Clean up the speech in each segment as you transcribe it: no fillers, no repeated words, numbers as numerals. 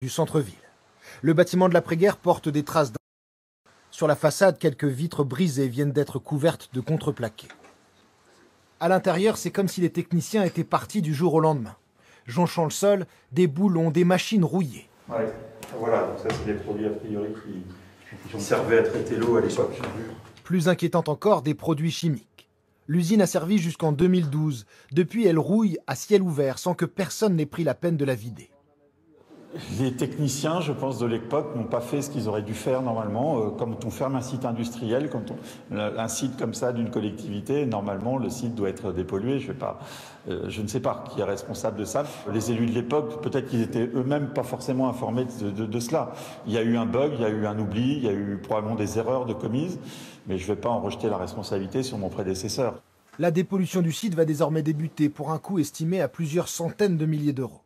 du centre-ville. Le bâtiment de l'après-guerre porte des traces d'incendie. Sur la façade, quelques vitres brisées viennent d'être couvertes de contreplaqué. À l'intérieur, c'est comme si les techniciens étaient partis du jour au lendemain. Jonchant le sol, des boulons, des machines rouillées. Ouais. Voilà, donc ça c'est des produits a priori qui servaient à traiter l'eau à l'époque. Plus inquiétant encore, des produits chimiques. L'usine a servi jusqu'en 2012. Depuis, elle rouille à ciel ouvert sans que personne n'ait pris la peine de la vider. Les techniciens, je pense, de l'époque n'ont pas fait ce qu'ils auraient dû faire normalement. Quand on ferme un site industriel, un site comme ça d'une collectivité, normalement le site doit être dépollué. Je ne sais pas qui est responsable de ça. Les élus de l'époque, peut-être qu'ils étaient eux-mêmes pas forcément informés de cela. Il y a eu un bug, il y a eu un oubli, il y a eu probablement des erreurs de commises, mais je ne vais pas en rejeter la responsabilité sur mon prédécesseur. La dépollution du site va désormais débuter pour un coût estimé à plusieurs centaines de milliers d'euros.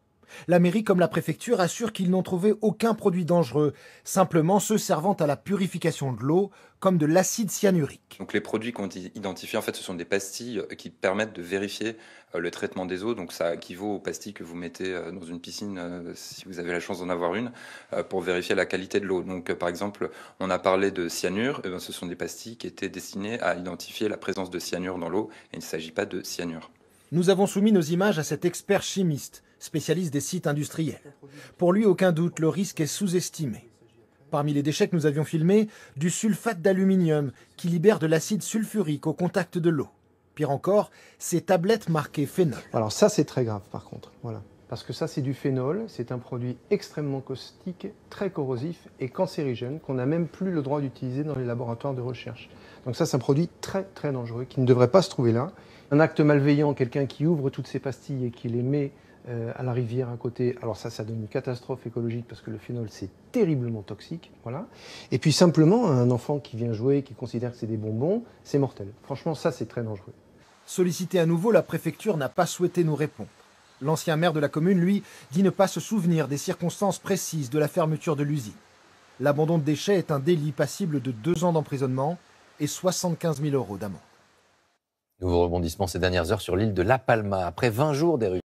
La mairie comme la préfecture assurent qu'ils n'ont trouvé aucun produit dangereux, simplement ceux servant à la purification de l'eau, comme de l'acide cyanurique. Donc les produits qu'on identifie, en fait, ce sont des pastilles qui permettent de vérifier le traitement des eaux. Donc ça équivaut aux pastilles que vous mettez dans une piscine, si vous avez la chance d'en avoir une, pour vérifier la qualité de l'eau. Donc par exemple, on a parlé de cyanure, et bien, ce sont des pastilles qui étaient destinées à identifier la présence de cyanure dans l'eau, et il ne s'agit pas de cyanure. Nous avons soumis nos images à cet expert chimiste, spécialiste des sites industriels. Pour lui, aucun doute, le risque est sous-estimé. Parmi les déchets que nous avions filmés, du sulfate d'aluminium qui libère de l'acide sulfurique au contact de l'eau. Pire encore, ces tablettes marquées phénol. Alors ça, c'est très grave par contre. Voilà. Parce que ça, c'est du phénol. C'est un produit extrêmement caustique, très corrosif et cancérigène qu'on n'a même plus le droit d'utiliser dans les laboratoires de recherche. Donc ça, c'est un produit très très dangereux qui ne devrait pas se trouver là. Un acte malveillant, quelqu'un qui ouvre toutes ces pastilles et qui les met à la rivière à côté, alors ça donne une catastrophe écologique parce que le phénol, c'est terriblement toxique. Voilà. Et puis simplement, un enfant qui vient jouer, qui considère que c'est des bonbons, c'est mortel. Franchement, ça, c'est très dangereux. Sollicité à nouveau, la préfecture n'a pas souhaité nous répondre. L'ancien maire de la commune, lui, dit ne pas se souvenir des circonstances précises de la fermeture de l'usine. L'abandon de déchets est un délit passible de 2 ans d'emprisonnement et 75 000 € d'amende. Nouveau rebondissement ces dernières heures sur l'île de La Palma. Après 20 jours d'éruption.